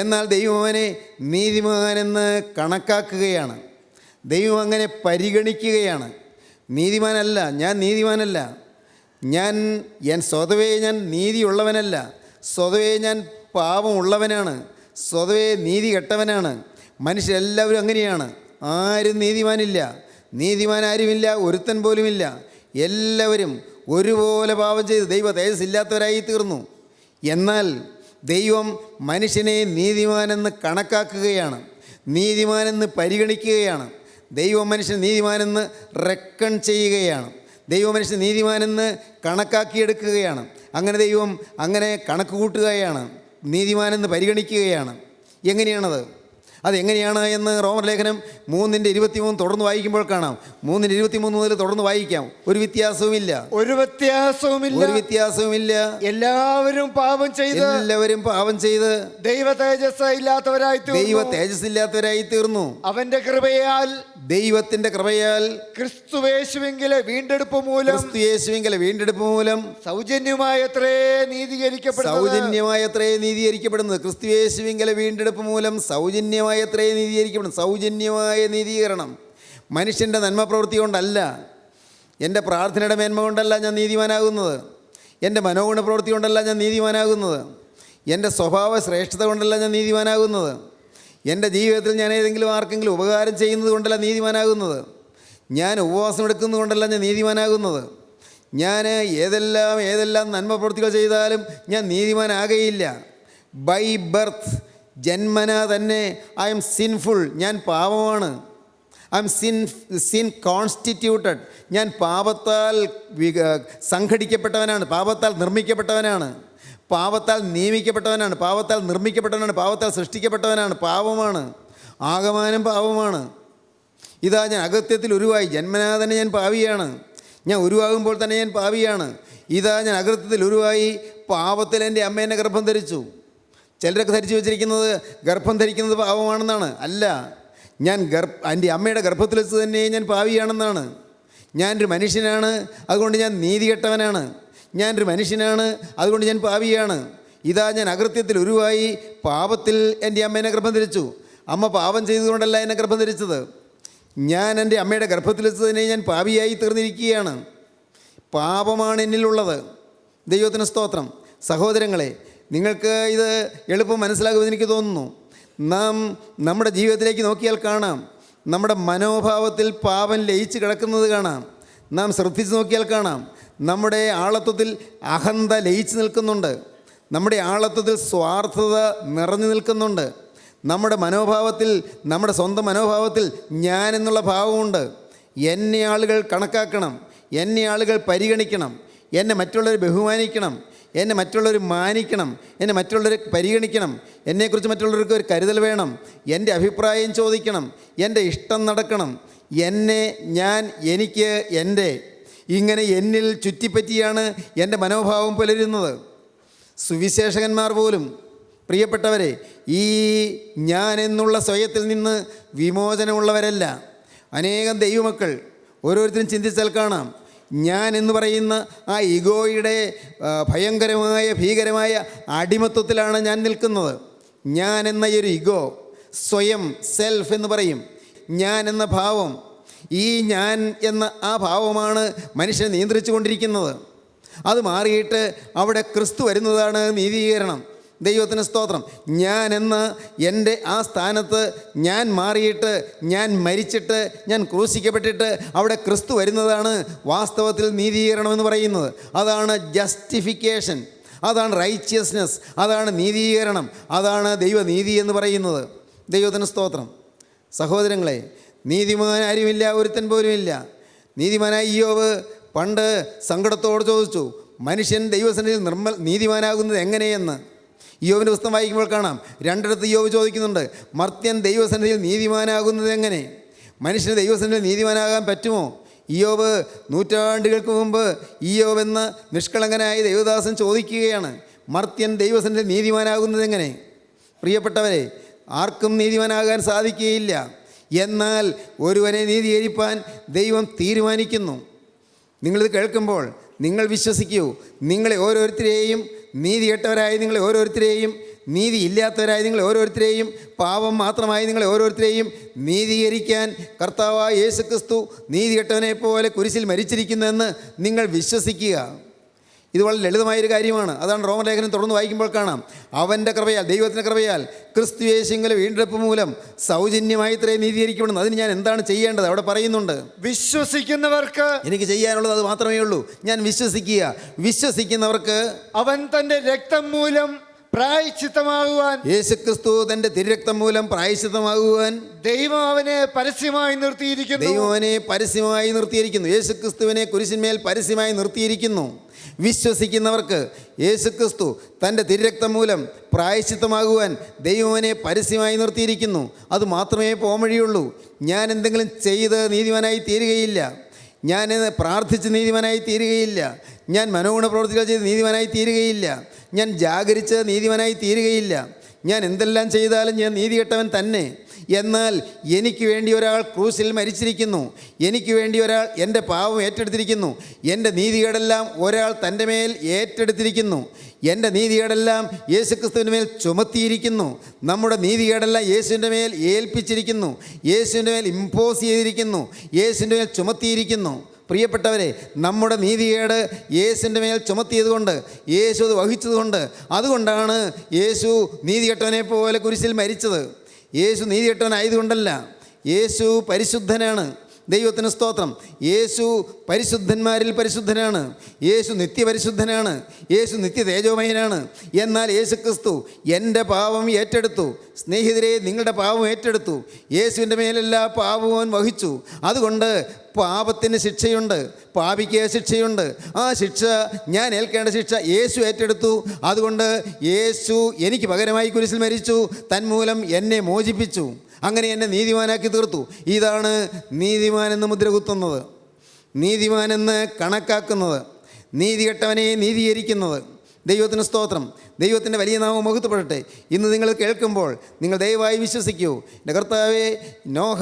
Speaker 3: എന്നാൽ ദൈവം അവനെ നീതിമാനെന്ന് കണക്കാക്കുകയാണ്. ദൈവം അങ്ങനെ പരിഗണിക്കുകയാണ്. നീതിമാനല്ല, ഞാൻ നീതിമാനല്ല, ഞാൻ സ്വതവേ ഞാൻ നീതിയുള്ളവനല്ല, സ്വതവേ ഞാൻ പാപമുള്ളവനാണ്, സ്വതവേ നീതി കെട്ടവനാണ്. മനുഷ്യരെല്ലാവരും അങ്ങനെയാണ്. ആരും നീതിമാനില്ല, നീതിമാൻ ആരുമില്ല, ഒരുത്തൻ പോലുമില്ല. എല്ലാവരും ഒരുപോലെ പാപം ചെയ്ത് ദൈവ തേജസ്സില്ലാത്തവരായി തീർന്നു. എന്നാൽ ദൈവം മനുഷ്യനെ നീതിമാനെന്ന് കണക്കാക്കുകയാണ്, നീതിമാനെന്ന് പരിഗണിക്കുകയാണ്. ദൈവം മനുഷ്യൻ നീതിമാനെന്ന് റെക്കൺ ചെയ്യുകയാണ്, ദൈവം മനുഷ്യൻ നീതിമാനെന്ന് കണക്കാക്കിയെടുക്കുകയാണ്. അങ്ങനെ ദൈവം അങ്ങനെ കണക്ക് കൂട്ടുകയാണ്, നീതിമാനെന്ന് പരിഗണിക്കുകയാണ്. എങ്ങനെയാണത്? അതെങ്ങനെയാണ് എന്ന് റോമർ ലേഖനം 3:23 തുടർന്ന് വായിക്കുമ്പോൾ കാണാം. 3:23 മുതൽ തുടർന്ന് വായിക്കാം. ഒരു വ്യത്യാസവുമില്ല,
Speaker 4: ഒരു വ്യത്യാസവുമില്ല. എല്ലാവരും പാപം ചെയ്ത് ദൈവ തേജസ്സില്ലാത്തവരായി തീർന്നു. അവന്റെ കൃപയാൽ, ദൈവത്തിന്റെ കൃപയാൽ ക്രിസ്തുയേശുവിങ്കലെ വീണ്ടെടുപ്പ് മൂലം സൗജന്യമായത്രേ നീതീകരിക്കപ്പെടുന്നത്. ക്രിസ്തുയേശുവിങ്കലെ വീണ്ടെടുപ്പ് മൂലം സൗജന്യമായ സൗജന്യമായ നീതീകരണം. മനുഷ്യൻ്റെ നന്മ പ്രവൃത്തി കൊണ്ടല്ല, എൻ്റെ പ്രാർത്ഥനയുടെ മേന്മ കൊണ്ടല്ല ഞാൻ നീതിമാനാകുന്നത്, എൻ്റെ മനോഗുണ പ്രവൃത്തി കൊണ്ടല്ല ഞാൻ നീതിമാനാകുന്നത്, എൻ്റെ സ്വഭാവ ശ്രേഷ്ഠത കൊണ്ടല്ല ഞാൻ നീതിമാനാകുന്നത്, എൻ്റെ ജീവിതത്തിൽ ഞാൻ ഏതെങ്കിലും ആർക്കെങ്കിലും ഉപകാരം ചെയ്യുന്നത് കൊണ്ടല്ല നീതിമാനാകുന്നത്, ഞാൻ ഉപവാസം എടുക്കുന്നത് കൊണ്ടല്ല ഞാൻ നീതിമാനാകുന്നത്, ഞാൻ ഏതെല്ലാം നന്മ പ്രവൃത്തികൾ ചെയ്താലും ഞാൻ നീതിമാനാകയില്ല. ബൈ ബർത്ത്, ജന്മന തന്നെ ഐ എം സിൻഫുൾ, ഞാൻ പാപമാണ്. ഐ എം സിൻ കോൺസ്റ്റിറ്റ്യൂട്ടഡ്, ഞാൻ പാപത്താൽ സംഘടിക്കപ്പെട്ടവനാണ്, പാപത്താൽ നിർമ്മിക്കപ്പെട്ടവനാണ്, പാപത്താൽ നിയമിക്കപ്പെട്ടവനാണ്, പാപത്താൽ നിർമ്മിക്കപ്പെട്ടവനാണ്, പാപത്താൽ സൃഷ്ടിക്കപ്പെട്ടവനാണ്, പാപമാണ്, ആകമാനം പാപമാണ്. ഇതാ ഞാൻ അകത്യത്തിൽ ഉരുവായി, ജന്മനാ തന്നെ ഞാൻ പാപിയാണ്, ഞാൻ ഉരുവാകുമ്പോൾ തന്നെ ഞാൻ പാപിയാണ്. ഇതാ ഞാൻ അകൃത്യത്തിൽ ഉരുവായി, പാപത്തിൽ എൻ്റെ അമ്മ എന്നെ ഗർഭം ധരിച്ചു. ചിലരൊക്കെ ധരിച്ചു വെച്ചിരിക്കുന്നത് ഗർഭം ധരിക്കുന്നത് പാപമാണെന്നാണ്. അല്ല, ഞാൻ എൻ്റെ അമ്മയുടെ ഗർഭത്തിൽ വെച്ച് തന്നെ ഞാൻ പാപിയാണെന്നാണ്. ഞാനൊരു മനുഷ്യനാണ്, അതുകൊണ്ട് ഞാൻ നീതി കെട്ടവനാണ്. ഞാനൊരു മനുഷ്യനാണ്, അതുകൊണ്ട് ഞാൻ പാപിയാണ്. ഇതാ ഞാൻ അകൃത്യത്തിൽ ഉരുവായി, പാപത്തിൽ എൻ്റെ അമ്മ എന്നെ ഗർഭം ധരിച്ചു. അമ്മ പാപം ചെയ്തുകൊണ്ടല്ല എന്നെ ഗർഭം ധരിച്ചത്, ഞാൻ എൻ്റെ അമ്മയുടെ ഗർഭത്തിൽ വെച്ച് തന്നെ ഞാൻ പാപിയായി തീർന്നിരിക്കുകയാണ്. പാപമാണ് എന്നിലുള്ളത്. ദൈവത്തിന് സ്തോത്രം. സഹോദരങ്ങളെ, നിങ്ങൾക്ക് ഇത് എളുപ്പം മനസ്സിലാകുമെന്ന് എനിക്ക് തോന്നുന്നു. നാം നമ്മുടെ ജീവിതത്തിലേക്ക് നോക്കിയാൽ കാണാം, നമ്മുടെ മനോഭാവത്തിൽ പാപം ലയിച്ച് കിടക്കുന്നത് കാണാം. നാം ശ്രദ്ധിച്ച് നോക്കിയാൽ കാണാം, നമ്മുടെ ആളത്വത്തിൽ അഹന്ത ലയിച്ച് നിൽക്കുന്നുണ്ട്, നമ്മുടെ ആളത്വത്തിൽ സ്വാർത്ഥത നിറഞ്ഞു നിൽക്കുന്നുണ്ട്, നമ്മുടെ മനോഭാവത്തിൽ, നമ്മുടെ സ്വന്തം മനോഭാവത്തിൽ ഞാൻ എന്നുള്ള ഭാവമുണ്ട്. എന്നെ ആളുകൾ കണക്കാക്കണം, എന്നെ ആളുകൾ പരിഗണിക്കണം, എന്നെ മറ്റുള്ളവർ ബഹുമാനിക്കണം, എന്നെ മറ്റുള്ളവർ മാനിക്കണം, എന്നെ മറ്റുള്ളവരെ പരിഗണിക്കണം, എന്നെക്കുറിച്ച് മറ്റുള്ളവർക്ക് ഒരു കരുതൽ വേണം, എൻ്റെ അഭിപ്രായം ചോദിക്കണം, എൻ്റെ ഇഷ്ടം നടക്കണം, എനിക്ക് എൻ്റെ ഇങ്ങനെ എന്നിൽ ചുറ്റിപ്പറ്റിയാണ് എൻ്റെ മനോഭാവം പുലരുന്നത്. സുവിശേഷകന്മാർ പോലും, പ്രിയപ്പെട്ടവരെ, ഈ ഞാൻ എന്നുള്ള സ്വയത്തിൽ നിന്ന് വിമോചനമുള്ളവരല്ല. അനേകം ദൈവമക്കൾ ഓരോരുത്തരും ചിന്തിച്ചാൽ കാണാം, ഞാൻ എന്ന് പറയുന്ന ആ ഈഗോയുടെ ഭീകരമായ അടിമത്വത്തിലാണ് ഞാൻ നിൽക്കുന്നത്. ഞാൻ എന്ന ഈ ഒരു ഈഗോ, സ്വയം, സെൽഫ് എന്ന് പറയും, ഞാൻ എന്ന ഭാവം, ഈ ഞാൻ എന്ന ആ ഭാവമാണ് മനുഷ്യനെ നിയന്ത്രിച്ചു കൊണ്ടിരിക്കുന്നത്. അത് മാറിയിട്ട് അവിടെ ക്രിസ്തു വരുന്നതാണ് നീതീകരണം.
Speaker 3: ദൈവത്തിന് സ്തോത്രം. ഞാൻ എന്ന എൻ്റെ ആ സ്ഥാനത്ത് ഞാൻ മാറിയിട്ട്, ഞാൻ മരിച്ചിട്ട്, ഞാൻ ക്രൂശിക്കപ്പെട്ടിട്ട് അവിടെ ക്രിസ്തു വരുന്നതാണ് വാസ്തവത്തിൽ നീതീകരണമെന്ന് പറയുന്നത്. അതാണ് ജസ്റ്റിഫിക്കേഷൻ, അതാണ് റൈച്ചിയസ്നെസ്, അതാണ് നീതീകരണം, അതാണ് ദൈവനീതി എന്ന് പറയുന്നത്. ദൈവത്തിന് സ്തോത്രം. സഹോദരങ്ങളെ, നീതിമാൻ ആരുമില്ല, ഒരുത്തൻ പോലുമില്ല. നീതിമാനായ ഇയ്യോബ് പണ്ട് സങ്കടത്തോട് ചോദിച്ചു, മനുഷ്യൻ ദൈവസന്നിധിയിൽ നീതിമാനാകുന്നത് എങ്ങനെയെന്ന്. ഇയ്യോബിൻ്റെ പുസ്തകം വായിക്കുമ്പോൾ കാണാം, രണ്ടിടത്ത് ഇയ്യോബ് ചോദിക്കുന്നുണ്ട്, മർത്യൻ ദൈവസന്നിധിയിൽ നീതിമാനാകുന്നത് എങ്ങനെ? മനുഷ്യന് ദൈവസന്നിധിയിൽ നീതിമാനാകാൻ പറ്റുമോ? ഇയ്യോബ് നൂറ്റാണ്ടുകൾക്ക് മുമ്പ് ഇയ്യോബ് എന്ന നിഷ്കളങ്കനായ ദൈവദാസൻ ചോദിക്കുകയാണ്, മർത്യൻ ദൈവസന്നിധിയിൽ നീതിമാനാകുന്നത് എങ്ങനെ? പ്രിയപ്പെട്ടവരെ, ആർക്കും നീതിമാനാകാൻ സാധിക്കുകയില്ല. എന്നാൽ ഒരുവനെ നീതീകരിപ്പാൻ ദൈവം തീരുമാനിക്കുന്നു. നിങ്ങളിത് കേൾക്കുമ്പോൾ നിങ്ങൾ വിശ്വസിക്കൂ, നിങ്ങളെ ഓരോരുത്തരെയും, നീതികെട്ടവരായ നിങ്ങളെ ഓരോരുത്തരെയും, നീതി ഇല്ലാത്തവരായ നിങ്ങളെ ഓരോരുത്തരെയും, പാപം മാത്രമായി നിങ്ങളെ ഓരോരുത്തരെയും നീതീകരിക്കാൻ കർത്താവായ യേശുക്രിസ്തു നീതികെട്ടവനെ പോലെ കുരിശിൽ മരിച്ചിരിക്കുന്നുവെന്ന് നിങ്ങൾ വിശ്വസിക്കുക. ഇത് വളരെ ലളിതമായൊരു കാര്യമാണ്. അതാണ് റോമലേഖനം തുടർന്ന് വായിക്കുമ്പോൾ കാണാം, അവൻ്റെ കൃപയാൽ, ദൈവത്തിൻ്റെ കൃപയാൽ ക്രിസ്തു യേശുവിലെ വീണ്ടെടുപ്പ് മൂലം സൗജന്യമായി ഇത്രയും നീതീകരിക്കപ്പെടുന്നു. അതിന് ഞാൻ എന്താണ് ചെയ്യേണ്ടത്? അവിടെ പറയുന്നുണ്ട്,
Speaker 4: വിശ്വസിക്കുന്നവർക്ക്
Speaker 3: എനിക്ക് ചെയ്യാനുള്ളത് അത് മാത്രമേ ഉള്ളൂ. ഞാൻ വിശ്വസിക്കുക. വിശ്വസിക്കുന്നവർക്ക്
Speaker 4: അവൻ തൻ്റെ രക്തം മൂലം പ്രായശ്ചിത്തമാകുവാൻ,
Speaker 3: യേശുക്രിസ്തു തൻ്റെ തിരുരക്തം മൂലം പ്രായശ്ചിത്തമാകുവാൻ
Speaker 4: ദൈവം അവനെ പരസ്യമായി നിർത്തിയിരിക്കുന്നു.
Speaker 3: ദൈവം അവനെ പരസ്യമായി നിർത്തിയിരിക്കുന്നു. യേശുക്രിസ്തുവിനെ കുരിശിന്മേൽ പരസ്യമായി നിർത്തിയിരിക്കുന്നു. വിശ്വസിക്കുന്നവർക്ക് യേശുക്രിസ്തു തൻ്റെ തിരുരക്തം മൂലം പ്രായശ്ചിത്തമാകുവാൻ ദൈവവനെ പരസ്യമായി നിർത്തിയിരിക്കുന്നു. അത് മാത്രമേ പോംവഴിയുള്ളൂ. ഞാൻ എന്തെങ്കിലും ചെയ്ത് നീതിമാനായി തീരുകയില്ല. ഞാൻ പ്രാർത്ഥിച്ച് നീതിമാനായി തീരുകയില്ല. ഞാൻ മനോഗുണ പ്രവർത്തികൾ ചെയ്ത് നീതിമാനായി തീരുകയില്ല. ഞാൻ ജാഗരിച്ച് നീതിമാനായി തീരുകയില്ല. ഞാൻ എന്തെല്ലാം ചെയ്താലും ഞാൻ നീതികെട്ടവൻ തന്നെ. എന്നാൽ എനിക്ക് വേണ്ടി ഒരാൾ ക്രൂസിൽ മരിച്ചിരിക്കുന്നു. എനിക്ക് വേണ്ടി ഒരാൾ എൻ്റെ പാവം ഏറ്റെടുത്തിരിക്കുന്നു. എൻ്റെ നീതികേടെല്ലാം ഒരാൾ തൻ്റെ മേൽ ഏറ്റെടുത്തിരിക്കുന്നു. എൻ്റെ നീതികേടെല്ലാം യേശുക്രിസ്തുവിൻ്റെ മേൽ ചുമത്തിയിരിക്കുന്നു. നമ്മുടെ നീതികേടെല്ലാം യേശുവിൻ്റെ മേൽ ഏൽപ്പിച്ചിരിക്കുന്നു. യേശുവിൻ്റെ മേൽ ഇമ്പോസ് ചെയ്തിരിക്കുന്നു. യേശുവിൻ്റെ മേൽ ചുമത്തിയിരിക്കുന്നു. പ്രിയപ്പെട്ടവരെ, നമ്മുടെ നീതികേട് യേശുവിൻ്റെ മേൽ ചുമത്തിയതുകൊണ്ട്, യേശു അത് വഹിച്ചതുകൊണ്ട്, അതുകൊണ്ടാണ് യേശു നീതികെട്ടവനെ പോലെ കുരിശിൽ മരിച്ചത്. യേശു നീതികെട്ടവനായതുകൊണ്ടല്ല. യേശു പരിശുദ്ധനാണ്. ദൈവത്തിന് സ്തോത്രം. യേശു പരിശുദ്ധന്മാരിൽ പരിശുദ്ധനാണ്. യേശു നിത്യപരിശുദ്ധനാണ്. യേശു നിത്യ തേജോമയനാണ്. എന്നാൽ യേശുക്രിസ്തു എൻ്റെ പാപം ഏറ്റെടുത്തു. സ്നേഹിതരെ, നിങ്ങളുടെ പാപം ഏറ്റെടുത്തു. യേശുവിൻ്റെ മേലെല്ലാ പാപവും വഹിച്ചു. അതുകൊണ്ട് പാപത്തിന് ശിക്ഷയുണ്ട്, പാപിക്ക് ശിക്ഷയുണ്ട്. ആ ശിക്ഷ, ഞാൻ ഏൽക്കേണ്ട ശിക്ഷ യേശു ഏറ്റെടുത്തു. അതുകൊണ്ട് യേശു എനിക്ക് പകരമായി കുരിശിൽ മരിച്ചു. തന്മൂലം എന്നെ മോചിപ്പിച്ചു. അങ്ങനെ എന്നെ നീതിമാനാക്കി തീർത്തു. ഇതാണ് നീതിമാനെന്ന് മുദ്ര കുത്തുന്നത്, നീതിമാനെന്ന് കണക്കാക്കുന്നത്, നീതികെട്ടവനെ നീതീകരിക്കുന്നത്. ദൈവത്തിന് സ്തോത്രം. ദൈവത്തിൻ്റെ വലിയ നാമം മഹത്വപ്പെടട്ടെ. ഇന്ന് നിങ്ങൾ കേൾക്കുമ്പോൾ നിങ്ങൾ ദയവായി വിശ്വസിക്കൂ, എൻ്റെ കർത്താവേ, നോഹ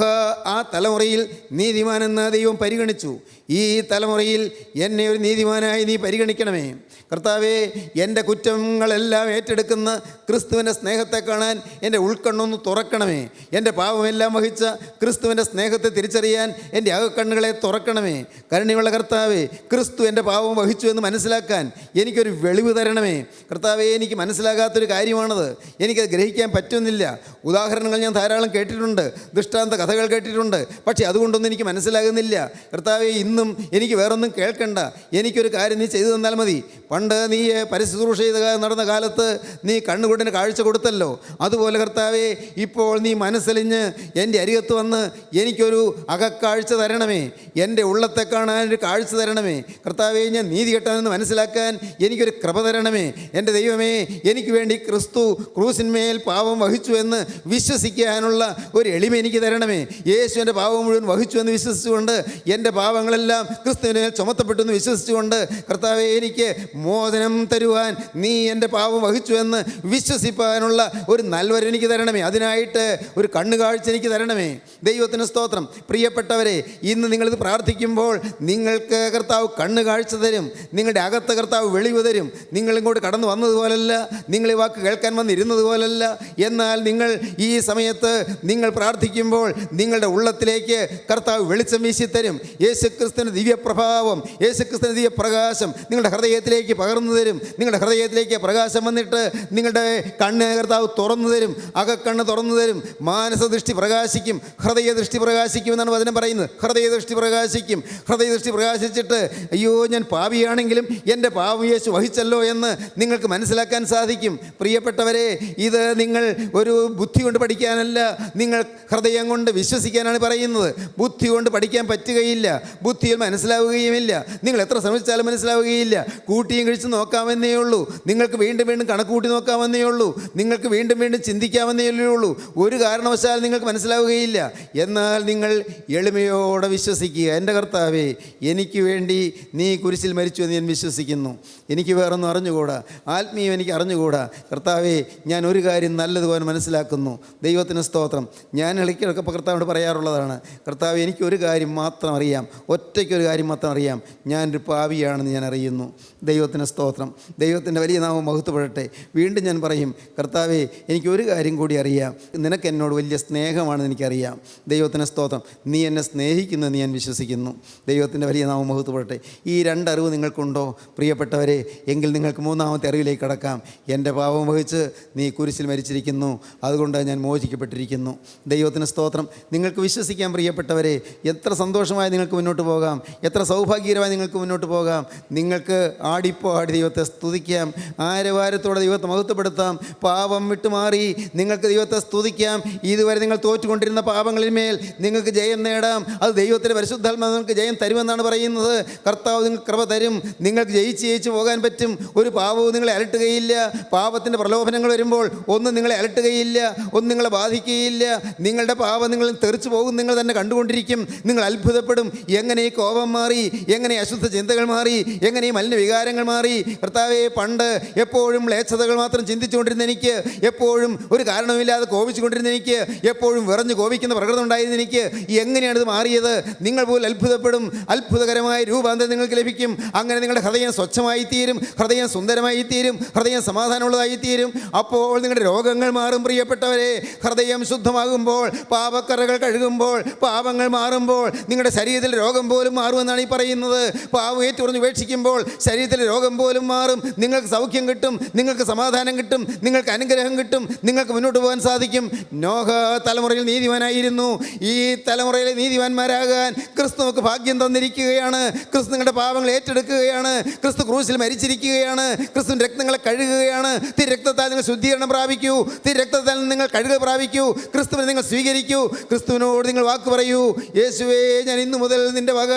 Speaker 3: ആ തലമുറയിൽ നീതിമാനെന്ന് ദൈവം പരിഗണിച്ചു. ഈ തലമുറയിൽ എന്നെ ഒരു നീതിമാനായി നീ പരിഗണിക്കണമേ കർത്താവേ. എൻ്റെ കുറ്റങ്ങളെല്ലാം ഏറ്റെടുക്കുന്ന ക്രിസ്തുവിൻ്റെ സ്നേഹത്തെ കാണാൻ എൻ്റെ ഉൾക്കണ്ണൊന്ന് തുറക്കണമേ. എൻ്റെ പാപമെല്ലാം വഹിച്ച ക്രിസ്തുവിൻ്റെ സ്നേഹത്തെ തിരിച്ചറിയാൻ എൻ്റെ അകക്കണ്ണുകളെ തുറക്കണമേ. കരുണയുള്ള കർത്താവേ, ക്രിസ്തു എൻ്റെ പാപം വഹിച്ചു എന്ന് മനസ്സിലാക്കാൻ എനിക്കൊരു വെളിവ് തരണമേ കർത്താവേ. എനിക്ക് മനസ്സിലാകാത്തൊരു കാര്യമാണത്. എനിക്കത് ഗ്രഹിക്കാൻ പറ്റുന്നില്ല. ഉദാഹരണങ്ങൾ ഞാൻ ധാരാളം കേട്ടിട്ടുണ്ട്, ദൃഷ്ടാന്ത കഥകൾ കേട്ടിട്ടുണ്ട്. പക്ഷേ അതുകൊണ്ടൊന്നും എനിക്ക് മനസ്സിലാകുന്നില്ല കർത്താവേ. ഇന്നും എനിക്ക് വേറൊന്നും കേൾക്കണ്ട. എനിക്കൊരു കാര്യം നീ ചെയ്തു തന്നാൽ മതി. പണ്ട് നീ പരിശുശ്രൂഷ ചെയ്ത് നടന്ന കാലത്ത് നീ കണ്ണുകൊണ്ടിന് കാഴ്ച കൊടുത്തല്ലോ. അതുപോലെ കർത്താവേ, ഇപ്പോൾ നീ മനസ്സലിഞ്ഞ് എൻ്റെ അരികത്ത് വന്ന് എനിക്കൊരു അകക്കാഴ്ച തരണമേ. എൻ്റെ ഉള്ളത്തെ കാണാനൊരു കാഴ്ച തരണമേ കർത്താവേ. ഞാൻ നീതി കെട്ടാനെന്ന് മനസ്സിലാക്കാൻ എനിക്കൊരു കൃപ തരണമേ. എൻ്റെ ദൈവമേ, എനിക്ക് വേണ്ടി ക്രിസ്തു ക്രൂസിന്മേൽ പാപം വഹിച്ചു എന്ന് വിശ്വസിക്കാനുള്ള ഒരു എളിമ എനിക്ക് തരണമേ. യേശു എൻ്റെ പാപം മുഴുവൻ വഹിച്ചു എന്ന് വിശ്വസിച്ചുകൊണ്ട്, എൻ്റെ പാപങ്ങളെല്ലാം ക്രിസ്തുവിനെ ചുമത്തപ്പെട്ടു എന്ന് വിശ്വസിച്ചുകൊണ്ട് കർത്താവേ, എനിക്ക് മോചനം തരുവാൻ നീ എൻ്റെ പാപം വഹിച്ചു എന്ന് വിശ്വസിപ്പാനുള്ള ഒരു നൽവരം എനിക്ക് തരണമേ. അതിനായിട്ട് ഒരു കണ്ണുകാഴ്ച എനിക്ക് തരണമേ. ദൈവത്തിന് സ്തോത്രം. പ്രിയപ്പെട്ടവരെ, ഇന്ന് നിങ്ങളിത് പ്രാർത്ഥിക്കുമ്പോൾ നിങ്ങൾക്ക് കർത്താവ് കണ്ണുകാഴ്ച തരും. നിങ്ങളുടെ അകത്ത് കർത്താവ് വെളിവ് തരും. നിങ്ങളിങ്ങോട്ട് കടന്നു വന്നതുപോലല്ല, പോലല്ല, നിങ്ങൾ ഈ വാക്ക് കേൾക്കാൻ വന്നിരുന്നത് പോലല്ല. എന്നാൽ നിങ്ങൾ ഈ സമയത്ത് നിങ്ങൾ പ്രാർത്ഥിക്കുമ്പോൾ നിങ്ങളുടെ ഉള്ളത്തിലേക്ക് കർത്താവ് വെളിച്ചം വീശിത്തരും. യേശുക്രിസ്തുവിൻ്റെ ദിവ്യപ്രഭാവം, യേശുക്രിസ്തുവിൻ്റെ ദിവ്യപ്രകാശം നിങ്ങളുടെ ഹൃദയത്തിലേക്ക് പകർന്നു തരും. നിങ്ങളുടെ ഹൃദയത്തിലേക്ക് പ്രകാശം വന്നിട്ട് നിങ്ങളുടെ കണ്ണ് കർത്താവ് തുറന്നു തരും, അകക്കണ്ണ് തുറന്നു തരും. മാനസദൃഷ്ടി പ്രകാശിക്കും, ഹൃദയദൃഷ്ടി പ്രകാശിക്കും എന്നാണ് വചനം പറയുന്നത്. ഹൃദയദൃഷ്ടി പ്രകാശിക്കും. ഹൃദയദൃഷ്ടി പ്രകാശിച്ചിട്ട് അയ്യോ ഞാൻ പാപിയാണെങ്കിലും എൻ്റെ പാപം യേശു വഹിച്ചല്ലോ എന്ന് നിങ്ങൾക്ക് മനസ്സിലാക്കാൻ സാധിക്കും. പ്രിയപ്പെട്ടവരെ, ഇത് നിങ്ങൾ ഒരു ബുദ്ധി കൊണ്ട് പഠിക്കാനല്ല, നിങ്ങൾ ഹൃദയം കൊണ്ട് വിശ്വസിക്കാനാണ് പറയുന്നത്. ബുദ്ധി കൊണ്ട് പഠിക്കാൻ പറ്റുകയില്ല, ബുദ്ധിയിൽ മനസ്സിലാവുകയുമില്ല. നിങ്ങൾ എത്ര ശ്രമിച്ചാലും മനസ്സിലാവുകയില്ല. കൂട്ടിയും കഴിച്ച് നോക്കാമെന്നേ ഉള്ളൂ. നിങ്ങൾക്ക് വീണ്ടും വീണ്ടും കണക്കൂട്ടി നോക്കാമെന്നേ ഉള്ളൂ. നിങ്ങൾക്ക് വീണ്ടും വീണ്ടും ചിന്തിക്കാമെന്നേ ഉള്ളൂ. ഒരു കാരണവശാൽ നിങ്ങൾക്ക് മനസ്സിലാവുകയില്ല. എന്നാൽ നിങ്ങൾ എളിമയോടെ വിശ്വസിക്കുക. എൻ്റെ കർത്താവേ, എനിക്ക് വേണ്ടി നീ കുരിശിൽ മരിച്ചു എന്ന് ഞാൻ വിശ്വസിക്കുന്നു. എനിക്ക് വേറൊന്നും അറിഞ്ഞുകൂടാ, ആത്മീയം എനിക്ക് അറിഞ്ഞുകൂടാ. കർത്താവേ, ഞാൻ ഒരു കാര്യം നല്ലതുപോലെ മനസ്സിലാക്കുന്നു. ദൈവത്തിന് സ്തോത്രം. ഞാൻ ഇടയ്ക്കൊക്കെ കർത്താവിനോട് പറയാറുള്ളതാണ്, കർത്താവ് എനിക്കൊരു കാര്യം മാത്രം അറിയാം, ഒറ്റയ്ക്കൊരു കാര്യം മാത്രം അറിയാം, ഞാനൊരു പാപിയാണെന്ന് ഞാൻ അറിയുന്നു. ദൈവത്തിന് സ്തോത്രം. ദൈവത്തിൻ്റെ വലിയ നാമം മഹത്വപ്പെടട്ടെ. വീണ്ടും ഞാൻ പറയും, കർത്താവേ, എനിക്കൊരു കാര്യം കൂടി അറിയാം, നിനക്ക് എന്നോട് വലിയ സ്നേഹമാണെന്ന് എനിക്കറിയാം. ദൈവത്തിന് സ്തോത്രം. നീ എന്നെ സ്നേഹിക്കുന്നെന്ന് ഞാൻ വിശ്വസിക്കുന്നു. ദൈവത്തിൻ്റെ വലിയ നാമം മഹത്വപ്പെടട്ടെ. ഈ രണ്ടറിവ് നിങ്ങൾക്കുണ്ടോ പ്രിയപ്പെട്ടവരെ? എങ്കിൽ നിങ്ങൾക്ക് മൂന്നാമത്തെ അറിവിലേക്ക് കടക്കാം. എൻ്റെ പാപം വഹിച്ച് നീ കുരിശിൽ മരിച്ചിരിക്കുന്നു, അതുകൊണ്ട് ഞാൻ മോചിക്കപ്പെട്ടിരിക്കുന്നു. ദൈവത്തിന് സ്തോത്രം. നിങ്ങൾക്ക് വിശ്വസിക്കാൻ പ്രിയപ്പെട്ടവരെ, എത്ര സന്തോഷമായി നിങ്ങൾക്ക് മുന്നോട്ട് പോകാം, എത്ര സൗഭാഗ്യകരമായി നിങ്ങൾക്ക് മുന്നോട്ട് പോകാം. നിങ്ങൾക്ക് ആടിപ്പോടി ദൈവത്തെ സ്തുതിക്കാം, ആരവാരത്തോടെ ദൈവത്തെ മഹത്വപ്പെടുത്താം. പാപം വിട്ടുമാറി നിങ്ങൾക്ക് ദൈവത്തെ സ്തുതിക്കാം. ഇതുവരെ നിങ്ങൾ തോറ്റുകൊണ്ടിരുന്ന പാപങ്ങളിന്മേൽ നിങ്ങൾക്ക് ജയം നേടാം. അത് ദൈവത്തിൻ്റെ പരിശുദ്ധാത്മാവ് നിങ്ങൾക്ക് ജയം തരുമെന്നാണ് പറയുന്നത്. കർത്താവ് നിങ്ങൾക്ക് കൃപ തരും. നിങ്ങൾക്ക് ജയിച്ച് പോകാൻ പറ്റും. ഒരു പാപവും നിങ്ങളെ അലട്ടുകയില്ല. പാപത്തിൻ്റെ പ്രലോഭനങ്ങൾ വരുമ്പോൾ ഒന്നും നിങ്ങളെ അലട്ടുകയില്ല, ഒന്നും നിങ്ങളെ ബാധിക്കുകയില്ല. നിങ്ങളുടെ പാപം നിങ്ങളിൽ തെറിച്ചു പോകും നിങ്ങൾ തന്നെ കണ്ടുകൊണ്ടിരിക്കും. നിങ്ങൾ അത്ഭുതപ്പെടും. എങ്ങനെ ഈ കോപം മാറി, എങ്ങനെ അശുദ്ധ ചിന്തകൾ മാറി, എങ്ങനെ ഈ മലിന വികാരങ്ങൾ മാറി. കർത്താവെ, പണ്ട് എപ്പോഴും മ്ലേച്ഛതകൾ മാത്രം ചിന്തിച്ചുകൊണ്ടിരുന്ന എനിക്ക്, എപ്പോഴും ഒരു കാരണവുമില്ലാതെ കോപിച്ചുകൊണ്ടിരുന്ന എനിക്ക്, എപ്പോഴും വിറഞ്ഞു കോപിക്കുന്ന പ്രകൃതം ഉണ്ടായിരുന്ന എനിക്ക് എങ്ങനെയാണിത് മാറിയത്? നിങ്ങൾ പോലും അത്ഭുതപ്പെടും. അത്ഭുതകരമായ രൂപാന്തരം നിങ്ങൾക്ക് ലഭിക്കും. അങ്ങനെ നിങ്ങളുടെ ഹൃദയം സ്വച്ഛമായി തീരും, ഹൃദയം സുന്ദരമായി തീരും, ഹൃദയം സമാധാനമുള്ളതായി തീരും. അപ്പോൾ നിങ്ങളുടെ രോഗങ്ങൾ മാറും. പ്രിയപ്പെട്ടവരെ, ഹൃദയം ശുദ്ധമാകുമ്പോൾ, പാപക്കറകൾ കഴുകുമ്പോൾ, പാപങ്ങൾ മാറുമ്പോൾ നിങ്ങളുടെ ശരീരത്തിൽ രോഗം പോലും മാറുമെന്നാണ് ഈ പറയുന്നത്. പാവം ഏറ്റുറഞ്ഞ് ഉപേക്ഷിക്കുമ്പോൾ ശരീരത്തിലെ രോഗം പോലും മാറും. നിങ്ങൾക്ക് സൗഖ്യം കിട്ടും, നിങ്ങൾക്ക് സമാധാനം കിട്ടും, നിങ്ങൾക്ക് അനുഗ്രഹം കിട്ടും, നിങ്ങൾക്ക് മുന്നോട്ട് പോകാൻ സാധിക്കും. നോഹ തലമുറയിൽ നീതിമാനായിരുന്നു. ഈ തലമുറയിലെ നീതിമാന്മാരാകാൻ ക്രിസ്തു നമുക്ക് ഭാഗ്യം തന്നിരിക്കുകയാണ്. ക്രിസ്തു നിങ്ങളുടെ പാപങ്ങൾ ഏറ്റെടുക്കുകയാണ്. ക്രിസ്തു ക്രൂശിൽ മരിച്ചിരിക്കുകയാണ്. ക്രിസ്തുവിൻ്റെ രക്തങ്ങളെ കഴുകുകയാണ്. തിരക്തത്താൽ നിങ്ങൾ ശുദ്ധീകരണം പ്രാപിക്കൂ. തിരക്തത്താൽ നിങ്ങൾ കഴുക പ്രാപിക്കൂ. ക്രിസ്തുവിനെ നിങ്ങൾ സ്വീകരിക്കൂ. ക്രിസ്തുവിനോട് നിങ്ങൾ വാക്ക് പറയൂ, യേശുവേ, ഞാൻ ഇന്നു മുതൽ നിൻ്റെ വക.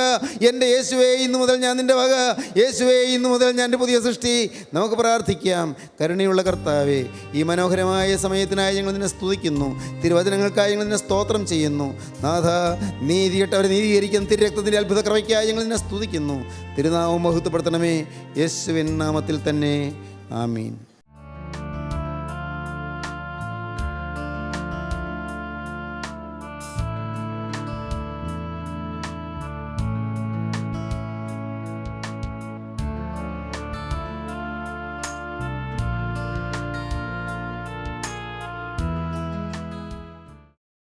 Speaker 3: എൻ്റെ യേശുവേ, ഇന്നു മുതൽ ഞാൻ നിൻ്റെ വക. യേശുവേ, ഇന്നു മുതൽ ഞാൻ എൻ്റെ പുതിയ സൃഷ്ടി. നമുക്ക് പ്രാർത്ഥിക്കാം. കരുണയുള്ള കർത്താവേ, ഈ മനോഹരമായ സമയത്തിനായി ഞങ്ങൾ നിന്നെ സ്തുതിക്കുന്നു. തിരുവചനങ്ങൾക്കായി ഞങ്ങൾ നിന്നെ സ്തോത്രം ചെയ്യുന്നു. നാഥ, നീതി കെട്ടവരെ നീതീകരിക്കുന്ന തിരുരക്തത്തിൻ്റെ അത്ഭുത കൃപയ്ക്കായി ഞങ്ങൾ നിന്നെ സ്തുതിക്കുന്നു. തിരുനാമം മഹത്വപ്പെടുത്തണമേ. യേശുവിൻ നാമത്തിൽ തന്നെ. ആമീൻ.